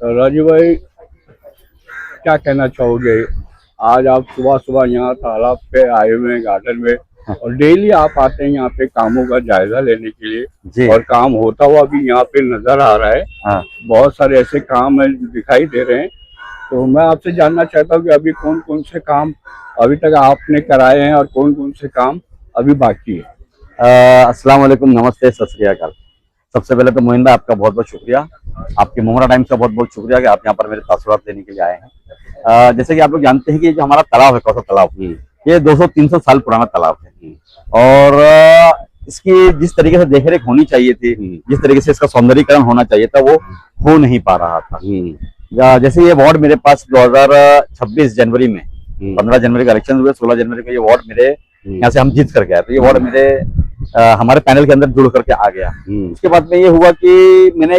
राजू भाई, क्या कहना चाहोगे? आज आप सुबह सुबह यहाँ तालाब पे आए हुए हैं, गार्डन में, और डेली आप आते हैं यहाँ पे कामों का जायजा लेने के लिए, जी। और काम होता हुआ भी यहाँ पे नजर आ रहा है। हाँ। बहुत सारे ऐसे काम है जो दिखाई दे रहे हैं। तो मैं आपसे जानना चाहता हूँ कि अभी कौन कौन से काम अभी तक आपने कराए हैं और कौन कौन से काम अभी बाकी है। अस्सलाम वालेकुम, नमस्ते, सत श्री अकाल। सबसे पहले तो मोहिन भाई आपका बहुत बहुत शुक्रिया, आपके मुमरा टाइम्स का बहुत बहुत शुक्रिया कि आप यहाँ पर मेरे तासुरात देने के लिए आए हैं। जैसे कि आप लोग जानते हैं कि जो हमारा तालाब है, कौसा तालाब, ये 200-300 साल पुराना तालाब है, और इसकी जिस तरीके से देखरेख होनी चाहिए थी, जिस तरीके से इसका सौंदर्यीकरण होना चाहिए था, वो हो नहीं पा रहा था। जैसे ये वार्ड मेरे पास 2026 जनवरी में 15 जनवरी का इलेक्शन हुए, 16 जनवरी को ये वार्ड मेरे यहाँ से हम जीत करके आए, तो ये वार्ड मेरे हमारे पैनल के अंदर जुड़ करके आ गया। उसके बाद में ये हुआ कि मेरा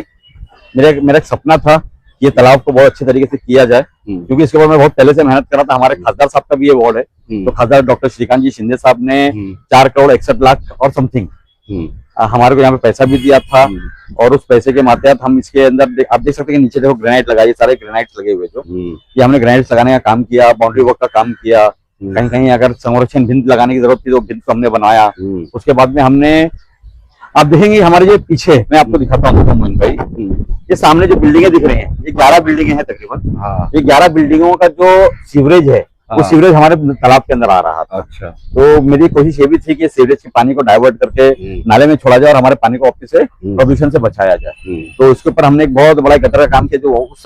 एक सपना था कि ये तालाब को बहुत अच्छे तरीके से किया जाए, क्योंकि इसके ऊपर मैं बहुत पहले से मेहनत कर रहा था। हमारे खासदार साहब का भी ये वार्ड है, तो खासदार डॉक्टर श्रीकांत जी शिंदे साहब ने 4 करोड़ 61 लाख और समथिंग हमारे को यहाँ पे पैसा भी दिया था, और उस पैसे के मातहत हम इसके अंदर आप देख सकते हैं कि नीचे देखो ग्रेनाइट लगाई, सारे ग्रेनाइट्स लगे हुए, जो ये हमने ग्रेनाइट्स लगाने का काम किया, बाउंड्री वर्क का काम किया, कहीं कहीं अगर संरक्षण भिंत लगाने की जरूरत थी तो भिंत को हमने बनाया। उसके बाद में हमने, आप देखेंगे हमारे जो पीछे, मैं आपको दिखाता हूँ मोहन भाई, ये सामने जो बिल्डिंगें दिख रही हैं, ये 11 बिल्डिंगें हैं तकरीबन। ये 11 बिल्डिंगों का जो सीवरेज है, वो सीवरेज हमारे तालाब के अंदर आ रहा था। अच्छा। तो मेरी कोशिश ये भी थी कि सीवरेज के पानी को डाइवर्ट करके नाले में छोड़ा जाए और हमारे पानी को वापस से प्रदूषण से बचाया जाए। तो इसके ऊपर हमने एक बहुत बड़ा गटर का काम किया, जो उस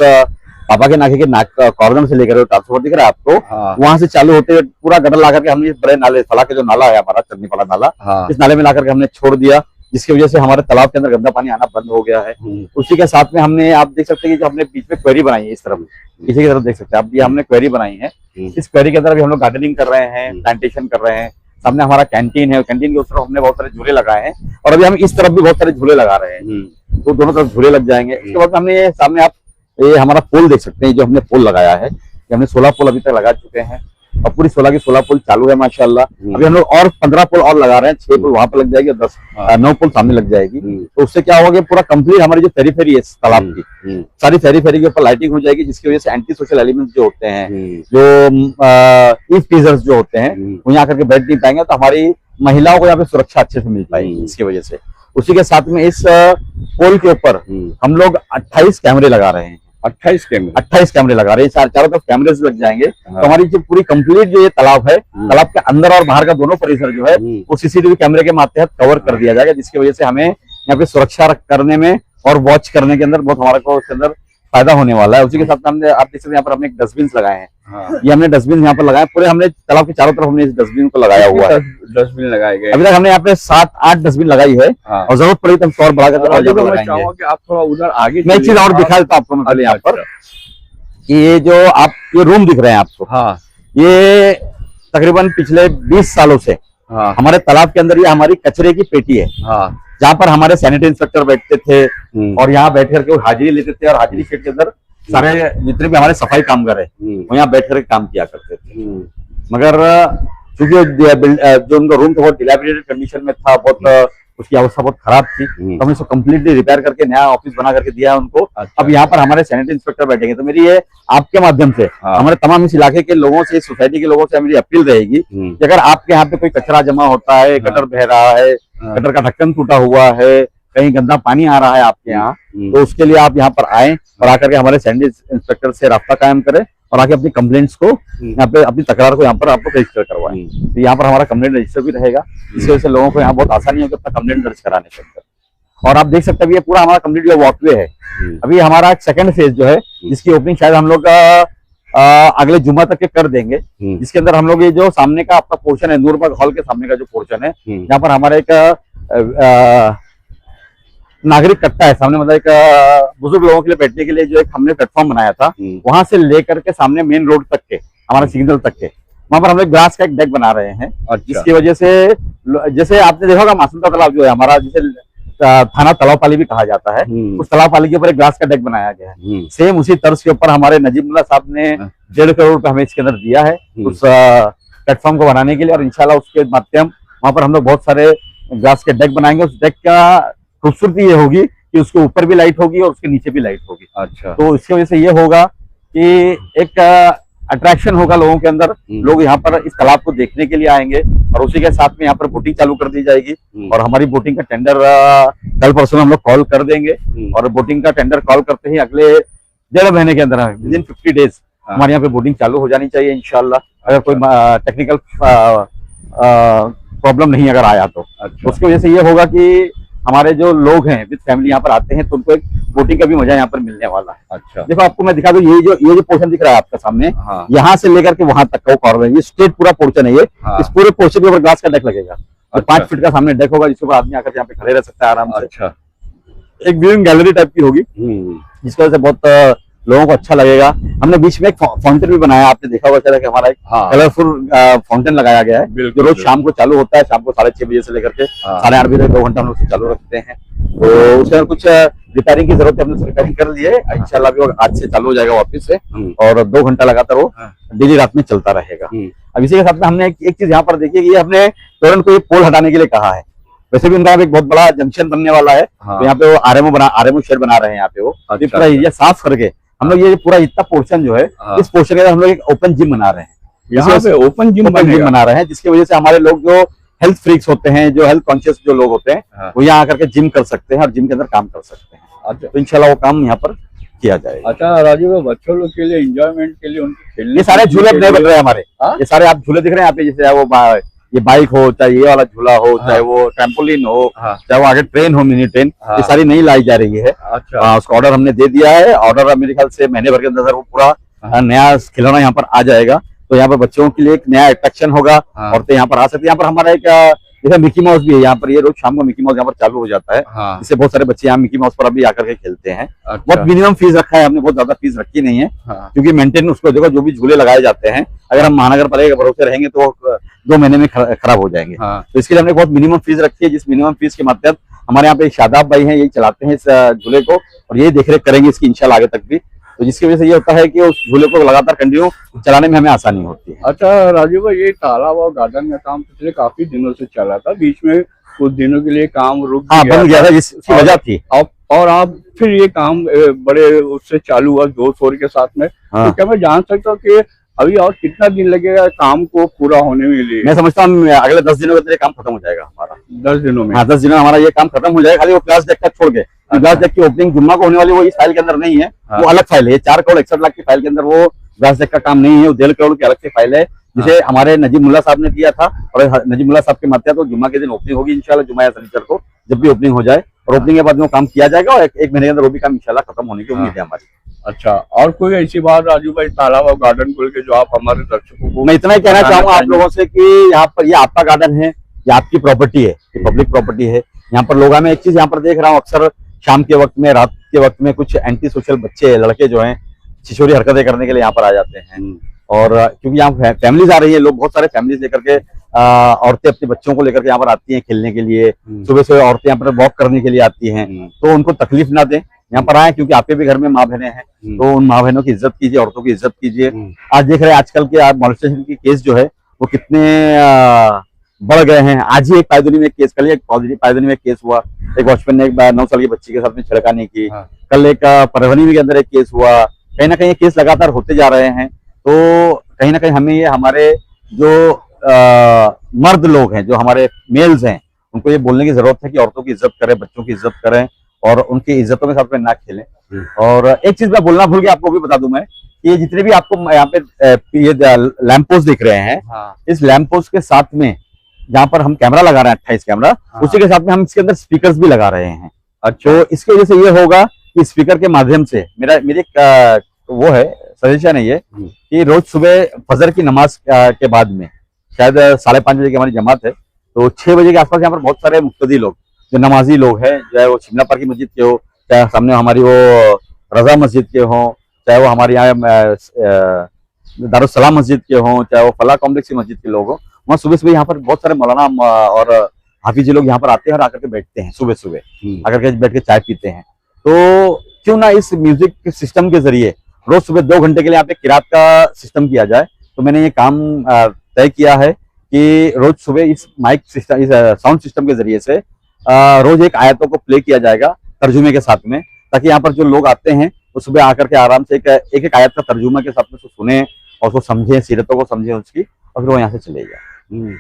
पापा के नाके के कॉर्नर से लेकर ट्रांसपोर्ट दिख रहा है आपको, वहां से चालू होते पूरा गटर ला करके हमने बड़े नाले, फला के जो नाला है हमारा, चन्नी वाला नाला, इस नाले में ला करके हमने छोड़ दिया, जिसकी वजह से हमारे तालाब के अंदर गंदा पानी आना बंद हो गया है। उसी के साथ में हमने, आप देख सकते हैं कि जो हमने बीच में क्वेरी बनाई है, इस तरफ पीछे की तरफ देख सकते हैं आप, ये हमने क्वेरी बनाई है। इस क्वेरी के अंदर अभी हम लोग गार्डनिंग कर रहे हैं, प्लांटेशन कर रहे हैं। सामने हमारा कैंटीन है, कैंटीन के उस तरफ हमने बहुत सारे झूले लगाए हैं, और अभी हम इस तरफ भी बहुत सारे झूले लगा रहे हैं, तो दोनों तरफ झूले लग जाएंगे। इसके बाद हमने ये सामने आप ये हमारा पोल देख सकते हैं, जो हमने पोल लगाया है, कि हमने 16 पोल अभी तक लगा चुके हैं, और पूरी 16 की 16 पोल चालू है माशाल्लाह। अभी हम लोग और 15 पोल और लगा रहे हैं, 6 पोल वहां पर लग जाएगी और 9 पोल सामने लग जाएगी। तो उससे क्या होगा कि पूरा कंप्लीट हमारी जो फेरी है तालाब की, सारी फेरी के ऊपर लाइटिंग हो जाएगी, जिसकी वजह से एंटी सोशल एलिमेंट्स जो होते हैं, जो ईव जो होते हैं, वो यहाँ करके बैठ नहीं पाएंगे, तो हमारी महिलाओं को यहाँ पे सुरक्षा अच्छे से मिल पाएगी इसकी वजह से। उसी के साथ में इस पोल के ऊपर हम लोग 28 कैमरे लगा रहे हैं। 28 कैमरे लगा रहे हैं, चारों तरफ कैमरे लग जाएंगे। तो हमारी जो पूरी कंप्लीट जो ये तालाब है, तालाब के अंदर और बाहर का दोनों परिसर जो है, वो सीसीटीवी कैमरे के माध्यम कवर कर दिया जाएगा, जिसकी वजह से हमें यहाँ पे सुरक्षा करने में और वॉच करने के अंदर बहुत हमारे को उसके अंदर फायदा होने वाला है। उसी के साथ हमने, आप देख सकते हैं यहाँ पर हमने एक डस्टबिन लगाए हैं। ये हमने डस्टबिन यहाँ पर लगाए, पूरे हमने तालाब के चारों तरफ हमने इस डस्टबिन को लगाया हुआ है। डस्टबिन लगाए गए अभी तक हमने यहाँ पे 7-8 डस्टबिन लगाई है, और जरूरत पड़ी तो हम और बढ़ा कर आप थोड़ा उधर आगे, मैं एक चीज और दिखा देता हूँ आपको मैं पहले यहाँ पर, कि ये जो आप ये रूम दिख रहे हैं आपको, ये तकरीबन पिछले 20 सालों से हमारे तालाब के अंदर ये हमारी कचरे की पेटी है, जहाँ पर हमारे सैनिटरी इंस्पेक्टर बैठते थे, और यहाँ बैठ करके वो हाजिरी लेते थे, और हाजिरी शीट के अंदर सारे जितने भी हमारे सफाई कामगार है वो यहाँ बैठ कर काम किया करते थे। मगर चूंकि जो उनका रूम था बहुत डिलैपिडेटेड कंडीशन में था, बहुत उसकी अवस्था बहुत खराब थी, तो हमने इसको कम्प्लीटली रिपेयर करके नया ऑफिस बना करके दिया है उनको। अब यहाँ पर हमारे सैनिटरी इंस्पेक्टर बैठेंगे। तो मेरी ये आपके माध्यम से हमारे तमाम इस इलाके के लोगों से, इस सोसाइटी के लोगों से मेरी अपील रहेगी कि अगर आपके यहाँ पे कोई कचरा जमा होता है, गटर बह रहा है, गटर का ढक्कन टूटा हुआ है, कहीं गंदा पानी आ रहा है आपके यहाँ, तो उसके लिए आप यहाँ पर आए और आकर के हमारे सैनिटरी इंस्पेक्टर से राब्ता कायम करें, और आके अपनी कंप्लेंट्स को यहाँ पे, अपनी तकरार को यहाँ पर आपको रजिस्टर करवाएं। तो यहाँ पर हमारा कंप्लेंट रजिस्टर भी रहेगा, जिसकी वजह से लोगों को यहाँ बहुत आसानी होगी अपना कंप्लेंट दर्ज कराने के अंदर। और आप देख सकते हैं ये पूरा हमारा कंप्लीट जो वॉकवे है, अभी हमारा सेकंड फेज जो है, जिसकी ओपनिंग शायद हम लोग अगले जुम्मा तक के कर देंगे, जिसके अंदर हम लोग ये जो सामने का आपका पोर्शन है, नूरबाग हॉल के सामने का जो पोर्शन है, यहाँ पर हमारा एक नागरिक कट्टा है सामने, मतलब एक बुजुर्ग लोगों के लिए बैठने के लिए जो एक हमने प्लेटफॉर्म बनाया था, वहां से लेकर के सामने मेन रोड तक के, हमारा सिग्नल तक के, वहां पर हम लोग ग्लास का एक डेक बना रहे हैं। जिसकी वजह से, जैसे आपने देखा होगा मासूमता तालाब जो है हमारा, जिसे थाना तालाब पाली भी कहा जाता है, उस तालाब पाली के ऊपर एक ग्लास का डेक बनाया गया है। सेम उसी तर्ज के ऊपर हमारे नजीमुल्लाह साहब ने 1.5 करोड़ रुपए हमें इसके अंदर दिया है उस प्लेटफॉर्म को बनाने के लिए, और इंशाल्लाह उसके माध्यम वहां पर हम लोग बहुत सारे ग्लास के डेक बनाएंगे। उस डेक का खूबसूरती ये होगी कि उसके ऊपर भी लाइट होगी और उसके नीचे भी लाइट होगी। अच्छा। तो इसकी वजह से ये होगा कि एक अट्रैक्शन होगा लोगों के अंदर, लोग यहाँ पर इस तालाब को देखने के लिए आएंगे और उसी के साथ में यहाँ पर बोटिंग चालू कर दी जाएगी। और हमारी बोटिंग का टेंडर कल परसों हम लोग कॉल कर देंगे और बोटिंग का टेंडर कॉल करते ही अगले 1.5 महीने के अंदर विदिन 50 डेज हमारे यहाँ पे बोटिंग चालू हो जानी चाहिए इंशाल्लाह, अगर कोई टेक्निकल प्रॉब्लम नहीं अगर आया तो। अच्छा। उसकी वजह से ये होगा कि हमारे जो लोग हैं विद फैमिली यहाँ पर आते हैं तो उनको एक बोटिंग का भी मजा यहाँ पर मिलने वाला है। अच्छा। देखो आपको मैं दिखा दूं, ये जो पोर्शन दिख रहा है आपका सामने, हाँ। यहाँ से लेकर के वहां तक का कॉर्नर, ये स्ट्रेट पूरा पोर्शन है ये। हाँ। इस पूरे पोर्शन के ऊपर ग्लास का डेक लगेगा। अच्छा। 5 फीट का सामने डेक होगा जिसके ऊपर आदमी आकर यहाँ पे खड़े रह सकता है आराम से। अच्छा। एक व्यूइंग गैलरी टाइप की होगी जिसकी वजह से बहुत लोगों को अच्छा लगेगा। हमने बीच में एक फाउंटेन भी बनाया, आपने देखा होगा शायद कि हमारा एक कलरफुल फाउंटेन लगाया गया है जो रोज शाम को चालू होता है, शाम को 6:30 बजे से लेकर के 8:30 बजे तक 2 घंटा हम लोग चालू रखते हैं। तो उसके अंदर कुछ रिपेयरिंग की जरूरत है, हमने रिपेयरिंग कर ली है, इंशाल्लाह भी आज से चालू हो जाएगा वापस से और 2 घंटा लगातार वो डेली रात में चलता रहेगा। अब इसी के साथ में हमने एक चीज यहाँ पर देखी है, ये हमने तुरंत को ये पोल हटाने के लिए कहा है। वैसे भी उनका एक बहुत बड़ा जंक्शन बनने वाला है। तो यहाँ पे वो आरएमओ शेड बना रहे हैं यहाँ पे वो। पूरा एरिया साफ करके हम लोग ये पूरा इतना पोर्शन जो है, इस पोर्शन के अंदर हम लोग एक ओपन जिम बना रहे हैं। यहाँ पे ओपन जिम बना रहे हैं जिसकी वजह से हमारे लोग जो हेल्थ फ्रीक्स होते हैं, जो हेल्थ कॉन्शियस जो लोग होते हैं, वो यहाँ आकर के जिम कर सकते हैं और जिम के अंदर काम कर सकते हैं। अच्छा। तो इंशाल्लाह वो काम यहाँ पर किया जाएगा। अच्छा राजू भाई, बच्चों लोग के लिए एंजॉयमेंट के लिए उनके खेलने, ये सारे झूले नए बन रहे हैं हमारे। ये सारे आप झूले दिख रहे हैं यहाँ पे, जैसे वो ये बाइक हो, चाहे ये वाला झूला हो, चाहे वो ट्रैम्पोलिन हो, चाहे वो आगे ट्रेन हो, मिनी ट्रेन, ये सारी नई लाई जा रही है। अच्छा। उसका ऑर्डर हमने दे दिया है। ऑर्डर मेरे ख्याल से महीने भर के अंदर वो पूरा नया खिलौना यहाँ पर आ जाएगा। तो यहाँ पर बच्चों के लिए एक नया अट्रैक्शन होगा और तो यहाँ पर आ सकते हैं। यहाँ पर हमारा एक जैसे मिकी माउस भी है यहाँ पर, ये रोज शाम को मिकी माउस यहाँ पर चालू हो जाता है। इससे बहुत सारे बच्चे यहाँ मिकी माउस पर अभी आकर के खेलते हैं। बहुत मिनिमम फीस रखा है हमने, बहुत ज्यादा फीस रखी नहीं है क्योंकि मेंटेन उसको देखो, जो भी झूले लगाए जाते हैं अगर हम महानगर पालिका के भरोसे रहेंगे तो 2 महीने में खराब हो जाएंगे। तो इसके लिए हमने बहुत मिनिमम फीस रखी है, जिस मिनिमम फीस के माध्यम हमारे यहाँ पे शादाब भाई हैं, यही चलाते हैं इस झूले को और यही देखरेख करेंगे इसकी इंशाल्लाह आगे तक भी। तो जिसकी वजह से ये होता है कि उस झूले को लगातार कंटिन्यू चलाने में हमें आसानी होती है। अच्छा राजू भाई, ये तालाब और गार्डन का काम पिछले काफी दिनों से चला था, बीच में कुछ दिनों के लिए काम रुक बन गया था, जिसकी वजह थी। और आप फिर ये काम बड़े उससे चालू हुआ जोर शोर के साथ में। तो क्या मैं जान सकता हूँ कि अभी और कितना दिन लगेगा काम को पूरा होने में लिए? मैं समझता हूँ अगले 10 दिनों के अंदर काम खत्म हो जाएगा हमारा। 10 दिनों में? हाँ, 10 दिनों में हमारा ये काम खत्म हो जाएगा। खाली वो ग्लास डेक का छोड़ के, ग्लास डेक की ओपनिंग जुम्मा को होने वाली वो इस फाइल के अंदर नहीं है। वो अलग फाइल है, 4 करोड़ 61 लाख की फाइल के अंदर वो ग्लास डेक का काम नहीं है। वो 1.5 करोड़ की अलग से फाइल है जिसे हमारे नजीब मुल्ला साहब ने किया था और नजीब मुल्ला साहब के माध्यम तो जुम्मा के दिन ओपनिंग होगी इंशाल्लाह, जुम्मा या शनिचर को जब भी ओपनिंग हो जाए और ओपनिंग के बाद में काम किया जाएगा और 1 महीने के अंदर वो भी काम इंशाल्लाह खत्म होने की उम्मीद है हमारी। अच्छा, और कोई ऐसी बात राजू भाई तालाब और गार्डन को लेकर जो आप हमारे दर्शकों को? मैं इतना ही कहना चाहूंगा आप लोगों से कि यहाँ पर ये आपका गार्डन है, ये आपकी प्रॉपर्टी है, ये पब्लिक प्रॉपर्टी है। यहाँ पर लोग, मैं एक चीज यहाँ पर देख रहा हूँ, अक्सर शाम के वक्त में, रात के वक्त में कुछ एंटी सोशल बच्चे, लड़के जो हैं छिछोरी हरकतें करने के लिए यहाँ पर आ जाते हैं। और क्योंकि यहाँ फैमिलीज आ रही है, लोग बहुत सारे फैमिलीज लेकर के, औरतें अपने बच्चों को लेकर के यहाँ पर आती हैं खेलने के लिए, सुबह सुबह औरतें यहाँ पर वॉक करने के लिए आती हैं। तो उनको तकलीफ ना दें, यहाँ पर आए, क्योंकि आपके भी घर में माँ बहनें हैं, तो उन माँ बहनों की इज्जत कीजिए, औरतों की इज्जत कीजिए। आज देख रहे हैं आजकल के मॉलेस्टेशन के केस जो है वो कितने बढ़ गए हैं। आज ही एक पायदुनी में केस, कल एक पायदुनी में केस हुआ, एक वॉचमैन ने एक 9 साल की बच्ची के साथ में छेड़खानी की। कल एक परभनी के अंदर एक केस हुआ। कहीं ना कहीं ये केस लगातार होते जा रहे हैं। तो कहीं ना कहीं हमें ये, हमारे जो मर्द लोग हैं, जो हमारे मेल्स हैं, उनको ये बोलने की जरूरत है कि औरतों की इज्जत करें, बच्चों की इज्जत करें और उनकी इज्जतों के साथ में ना खेलें। और एक चीज मैं बोलना भूल गया, आपको भी बता दूं मैं, कि जितने भी आपको यहाँ पे ये लैंप पोस्ट दिख रहे हैं, इस लैंप पोस्ट के साथ में जहाँ पर हम कैमरा लगा रहे हैं 28 कैमरा, उसी के साथ में हम इसके अंदर स्पीकर्स भी लगा रहे हैं। अच्छा, तो इसकी वजह से ये होगा कि स्पीकर के माध्यम से मेरी वो है, सजेशन है ये, कि रोज सुबह फजर की नमाज के बाद में, शायद 5:30 बजे की हमारी जमात है, तो 6 बजे के आसपास यहाँ पर बहुत सारे मुक्तदी लोग, जो नमाजी लोग हैं, चाहे वो शिमला पार्क की मस्जिद के हो, चाहे सामने हमारी वो रजा मस्जिद के हों, चाहे वो हमारे यहाँ दारुस्सलाम मस्जिद के हों, चाहे वो फलाह कॉम्प्लेक्स की मस्जिद के लोग हों, वहाँ सुबह सुबह यहाँ पर बहुत सारे मौलाना और हाफिजी लोग यहाँ पर आते हैं और आकर के बैठते हैं, सुबह सुबह आकर के बैठ के चाय पीते हैं। तो क्यों ना इस म्यूजिक सिस्टम के जरिए रोज सुबह 2 घंटे के लिए यहाँ पे किरात का सिस्टम किया जाए। तो मैंने ये काम तय किया है कि रोज सुबह इस माइक सिस्टम, इस साउंड सिस्टम के जरिए से रोज एक आयतों को प्ले किया जाएगा, तर्जुमे के साथ में, ताकि यहाँ पर जो लोग आते हैं वो सुबह आकर के आराम से एक एक आयत का तर्जुमा के साथ में उसको सुने और उसको समझे, सीरतों को समझे उसकी, और फिर वो यहाँ से चले जाए।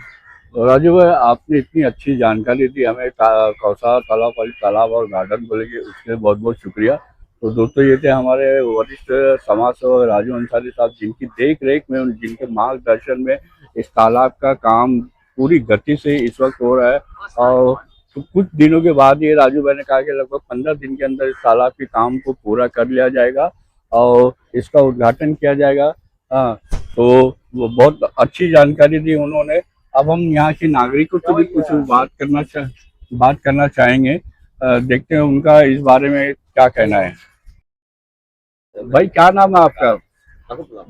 तो राजू भाई, आपने इतनी अच्छी जानकारी दी हमें कौसार तालाब और गार्डन को लेके, उसके लिए बहुत बहुत शुक्रिया। तो दोस्तों, ये थे हमारे वरिष्ठ समाज सेवक राजू अंसारी साहब, जिनकी देख रेख में, जिनके मार्गदर्शन में इस तालाब का काम पूरी गति से इस वक्त हो रहा है। और तो कुछ दिनों के बाद ये राजू भाई ने कहा कि लगभग 15 दिन के अंदर इस तालाब के काम को पूरा कर लिया जाएगा और इसका उद्घाटन किया जाएगा। हाँ, तो वो बहुत अच्छी जानकारी दी उन्होंने। अब हम यहाँ के नागरिकों से भी कुछ बात करना चाहेंगे। देखते हैं उनका इस बारे में क्या कहना है। भाई, क्या नाम है आपका?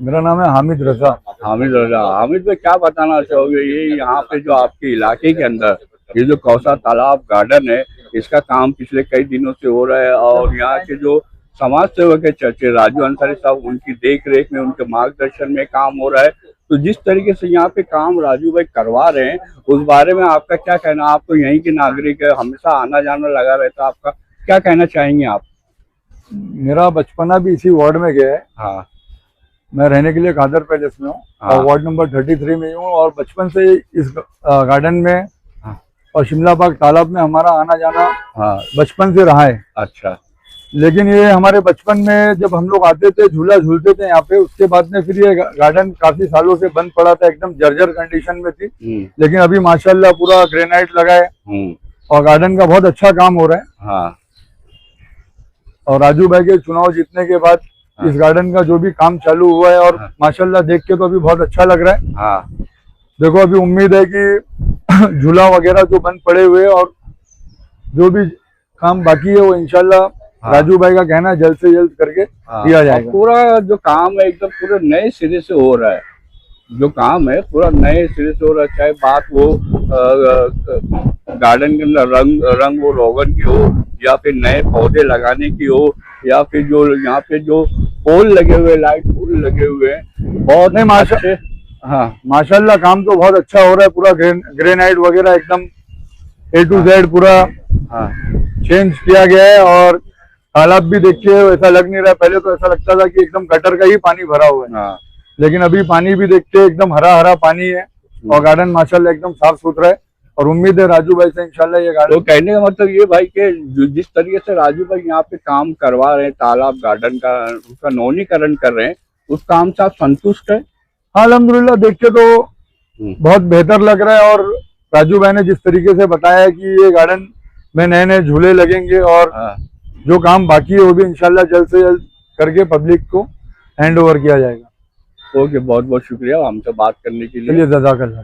मेरा नाम है हामिद रजा। हामिद रजा। हामिद भाई, क्या बताना चाहोगे, ये यहाँ पे जो आपके इलाके के अंदर ये जो कौसार तालाब गार्डन है, इसका काम पिछले कई दिनों से हो रहा है और यहाँ के जो समाज सेवक है चर्चे राजू अंसारी साहब, उनकी देख रेख में, उनके मार्गदर्शन में काम हो रहा है। तो जिस तरीके से यहाँ पे काम राजू भाई करवा रहे हैं, उस बारे में आपका क्या कहना? आप तो यहीं के नागरिक है, हमेशा आना जाना लगा रहता है, आपका क्या कहना चाहेंगे आप? मेरा बचपना भी इसी वार्ड में गया है। हाँ, मैं रहने के लिए कादर पैलेस में हूँ हाँ। और वार्ड नंबर 33 में हूँ और बचपन से इस गार्डन में हाँ। और शिमला बाग तालाब में हमारा आना जाना हाँ। बचपन से रहा है। अच्छा। लेकिन ये हमारे बचपन में जब हम लोग आते थे, झूला झूलते थे यहाँ पे, उसके बाद में फिर ये गार्डन काफी सालों से बंद पड़ा था, एकदम जर्जर कंडीशन में थी। लेकिन अभी माशाल्लाह पूरा ग्रेनाइट लगा है और गार्डन का बहुत अच्छा काम हो रहा है। हाँ। और राजू भाई के चुनाव जीतने के बाद इस गार्डन का जो भी काम चालू हुआ है और माशाल्लाह देख के तो अभी बहुत अच्छा लग रहा है। हाँ। देखो, अभी उम्मीद है कि झूला वगैरह जो बंद पड़े हुए और जो भी काम बाकी है वो इंशाल्लाह राजू भाई का कहना है जल्द से जल्द करके दिया जाएगा। पूरा जो काम है एकदम पूरे नए सिरे से हो रहा है, जो काम है पूरा नए सिरे से हो रहा है। चाहे बात वो गार्डन के अंदर रंग वो रोगन की हो, या फिर नए पौधे लगाने की हो, या फिर जो यहाँ पे जो पोल लगे हुए, लाइट पोल लगे हुए हैं, बहुत नहीं अच्छे। हाँ, माशाल्लाह काम तो बहुत अच्छा हो रहा है। पूरा ग्रेनाइट वगैरह एकदम A to Z पूरा चेंज किया गया है और तालाब भी देखिए ऐसा लग नहीं रहा। पहले तो ऐसा लगता था कि एकदम गटर का ही पानी भरा हुआ है, लेकिन अभी पानी भी देखते एकदम हरा हरा पानी है और गार्डन माशाल्लाह एकदम साफ सुथरा है। और उम्मीद है राजू भाई से इंशाल्लाह ये गार्डन। तो कहने का मतलब ये भाई कि जिस तरीके से राजू भाई यहाँ पे काम करवा रहे हैं, तालाब गार्डन का उसका नवीनीकरण कर रहे हैं, उस काम से आप संतुष्ट है? हाँ, अल्हम्दुलिल्लाह, देख के तो बहुत बेहतर लग रहा है। और राजू भाई ने जिस तरीके से बताया कि ये गार्डन में नए नए झूले लगेंगे और जो काम बाकी है वो भी इंशाल्लाह जल्द से जल्द करके पब्लिक को हैंड ओवर किया जाएगा। ओके, बहुत बहुत शुक्रिया हमसे बात करने के लिए। चलिए, जज़ाकल्लाह।